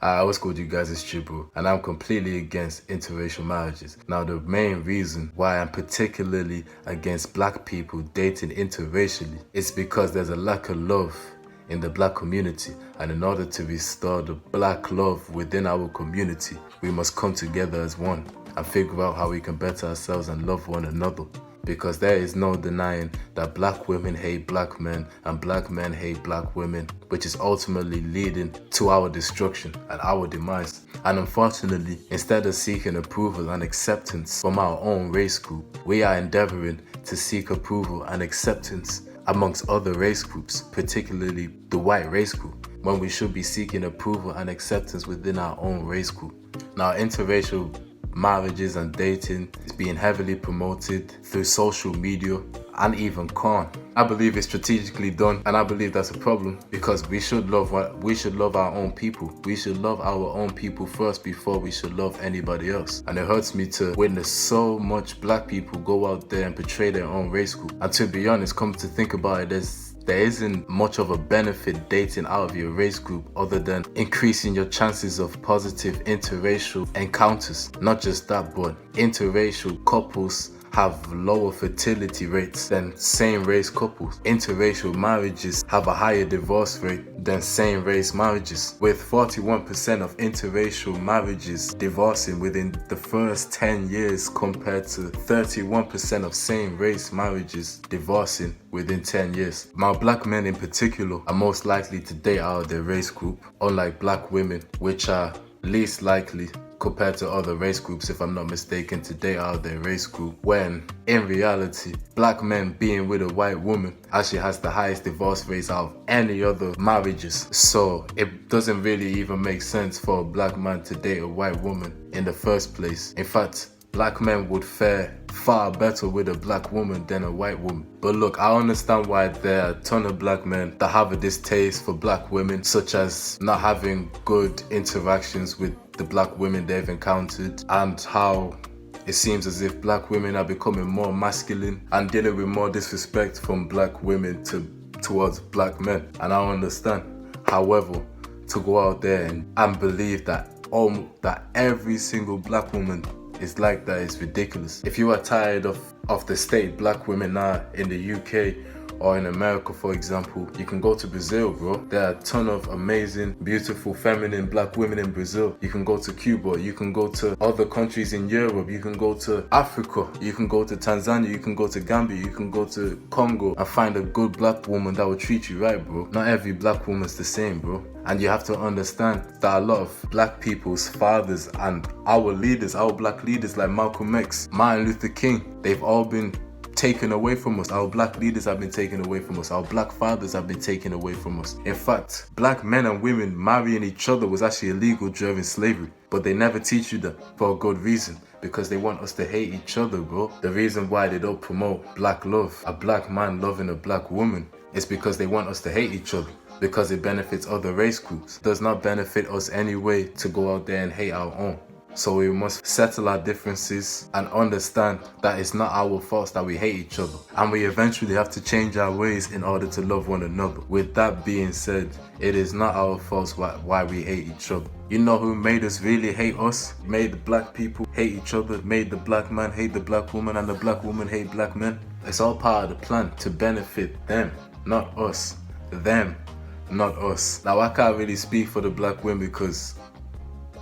I always called you guys as Chibu, and I'm completely against interracial marriages. Now, the main reason why I'm particularly against black people dating interracially is because there's a lack of love in the black community, and in order to restore the black love within our community, we must come together as one and figure out how we can better ourselves and love one another. Because there is no denying that black women hate black men and black men hate black women, which is ultimately leading to our destruction and our demise. And unfortunately, instead of seeking approval and acceptance from our own race group, we are endeavoring to seek approval and acceptance amongst other race groups, particularly the white race group, when we should be seeking approval and acceptance within our own race group. Now, interracial marriages and dating is being heavily promoted through social media and even corn. I believe it's strategically done, and I believe that's a problem, because we should love our own people. We should love our own people first before we should love anybody else. And it hurts me to witness so much black people go out there and portray their own race group. And to be honest, come to think about it, there isn't much of a benefit dating out of your race group other than increasing your chances of positive interracial encounters. Not just that, but interracial couples have lower fertility rates than same-race couples. Interracial marriages have a higher divorce rate than same-race marriages, with 41% of interracial marriages divorcing within the first 10 years compared to 31% of same-race marriages divorcing within 10 years. Now, black men in particular are most likely to date out of their race group, unlike black women, which are least likely compared to other race groups, if I'm not mistaken, to date out of their race group, when in reality, black men being with a white woman actually has the highest divorce rates out of any other marriages. So it doesn't really even make sense for a black man to date a white woman in the first place. In fact, black men would fare far better with a black woman than a white woman. But look, I understand why there are a ton of black men that have a distaste for black women, such as not having good interactions with the black women they've encountered, and how it seems as if black women are becoming more masculine and dealing with more disrespect from black women towards black men. And I understand. However, to go out there and believe that every single black woman is like that is ridiculous. If you are tired of the state black women are in the UK or in America, for example, you can go to Brazil, bro. There are a ton of amazing, beautiful, feminine black women in Brazil. You can go to Cuba, you can go to other countries in Europe, you can go to Africa, you can go to Tanzania, you can go to Gambia, you can go to Congo and find a good black woman that will treat you right, bro. Not every black woman's the same, bro. And you have to understand that a lot of black people's fathers and our leaders, our black leaders like Malcolm X, Martin Luther King, they've all been taken away from us. Our black leaders have been taken away from us. Our black fathers have been taken away from us. In fact, black men and women marrying each other was actually illegal during slavery. But they never teach you that for a good reason, because they want us to hate each other, bro. The reason why they don't promote black love, a black man loving a black woman, is because they want us to hate each other, because it benefits other race groups. It does not benefit us anyway to go out there and hate our own. So we must settle our differences and understand that it's not our fault that we hate each other. And we eventually have to change our ways in order to love one another. With that being said, it is not our fault why we hate each other. You know who made us really hate us? Made the black people hate each other, made the black man hate the black woman, and the black woman hate black men? It's all part of the plan to benefit them, not us. Them, not us. Now, I can't really speak for the black women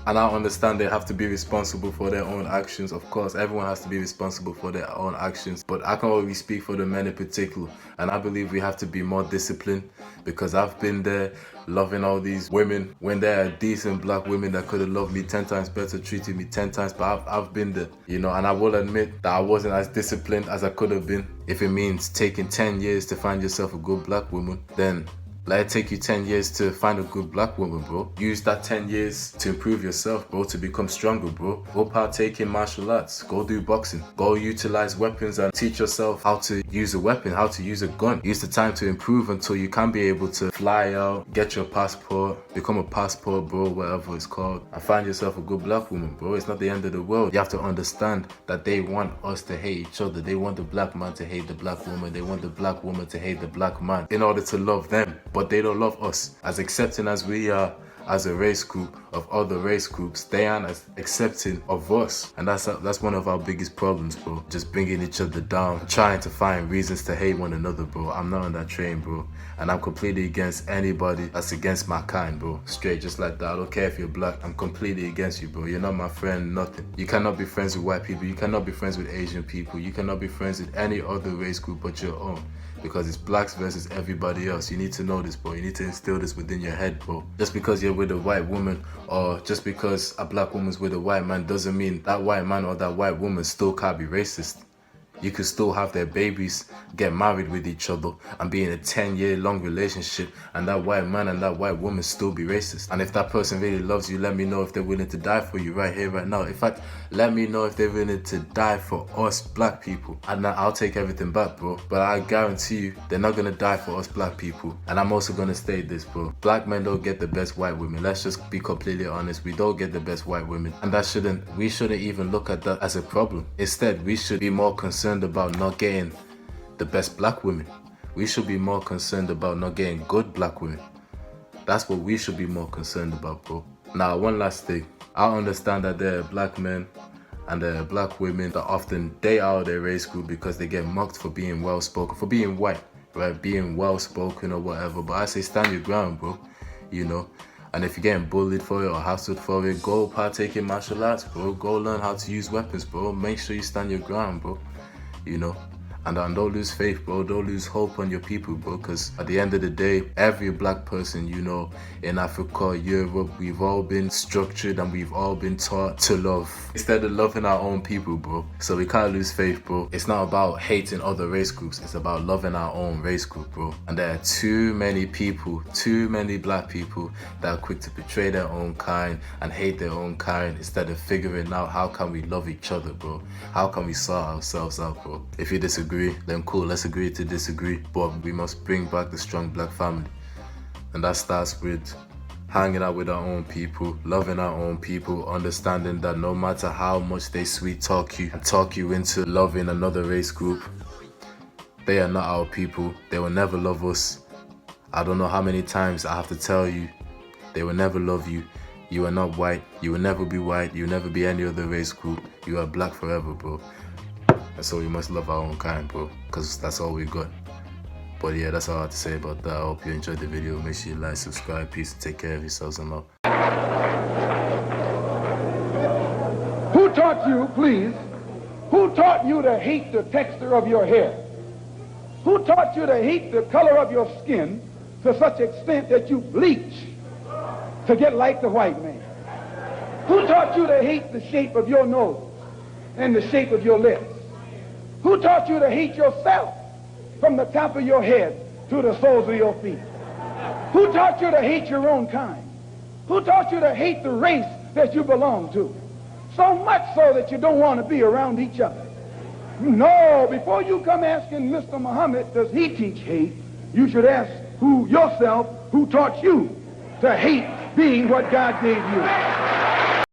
and I understand they have to be responsible for their own actions. Of course, everyone has to be responsible for their own actions. But I can only speak for the men in particular. And I believe we have to be more disciplined, because I've been there loving all these women when there are decent black women that could have loved me 10 times better, treated me 10 times. But I've been there, you know, and I will admit that I wasn't as disciplined as I could have been. If it means taking 10 years to find yourself a good black woman, then let it take you 10 years to find a good black woman, bro. Use that 10 years to improve yourself, bro, to become stronger, bro. Go partake in martial arts. Go do boxing. Go utilize weapons and teach yourself how to use a weapon, how to use a gun. Use the time to improve until you can be able to fly out, get your passport, become a passport, bro, whatever it's called, and find yourself a good black woman, bro. It's not the end of the world. You have to understand that they want us to hate each other. They want the black man to hate the black woman. They want the black woman to hate the black man in order to love them. But they don't love us. As accepting as we are, as a race group of other race groups, they aren't as accepting of us. And that's one of our biggest problems, bro. Just bringing each other down, trying to find reasons to hate one another, bro. I'm not on that train, bro. And I'm completely against anybody that's against my kind, bro. Straight, just like that. I don't care if you're black. I'm completely against you, bro. You're not my friend, nothing. You cannot be friends with white people. You cannot be friends with Asian people. You cannot be friends with any other race group but your own. Because it's blacks versus everybody else. You need to know this, bro. You need to instill this within your head, bro. Just because you're with a white woman or just because a black woman's with a white man doesn't mean that white man or that white woman still can't be racist. You could still have their babies, get married with each other, and be in a 10-year-long relationship, and that white man and that white woman still be racist. And if that person really loves you, let me know if they're willing to die for you right here, right now. In fact, let me know if they're willing to die for us black people. And I'll take everything back, bro. But I guarantee you, they're not gonna die for us black people. And I'm also gonna state this, bro. Black men don't get the best white women. Let's just be completely honest. We don't get the best white women. And we shouldn't even look at that as a problem. Instead, we should be more concerned about not getting the best black women. We should be more concerned about not getting good black women. That's what we should be more concerned about, bro. Now, one last thing. I understand that there are black men and there are black women that often date out of their race group because they get mocked for being well-spoken, for being white, right? Being well-spoken or whatever. But I say stand your ground, bro. You know? And if you're getting bullied for it or hassled for it, go partake in martial arts, bro. Go learn how to use weapons, bro. Make sure you stand your ground, bro. You know, and don't lose faith, bro. Don't lose hope on your people, bro, because at the end of the day, every black person, you know, in Africa, Europe, we've all been structured and we've all been taught to love instead of loving our own people, bro. So we can't lose faith, bro. It's not about hating other race groups. It's about loving our own race group, bro. And there are too many people, too many black people that are quick to betray their own kind and hate their own kind instead of figuring out how can we love each other, bro. How can we sort ourselves out, bro. If you disagree, then cool, let's agree to disagree, but we must bring back the strong black family. And that starts with hanging out with our own people, loving our own people, understanding that no matter how much they sweet talk you and talk you into loving another race group, they are not our people. They will never love us. I don't know how many times I have to tell you, they will never love you. You are not white. You will never be white. You will never be any other race group. You are black forever, bro. And so we must love our own kind, bro, because that's all we got. But yeah, that's all I have to say about that. I hope you enjoyed the video. Make sure you like, subscribe, peace, and take care of yourselves and love. Who taught you, please, who taught you to hate the texture of your hair? Who taught you to hate the color of your skin to such extent that you bleach to get like the white man? Who taught you to hate the shape of your nose and the shape of your lips? Who taught you to hate yourself from the top of your head to the soles of your feet? Who taught you to hate your own kind? Who taught you to hate the race that you belong to? So much so that you don't want to be around each other. No, before you come asking Mr. Muhammad, does he teach hate, you should ask yourself who taught you to hate being what God gave you.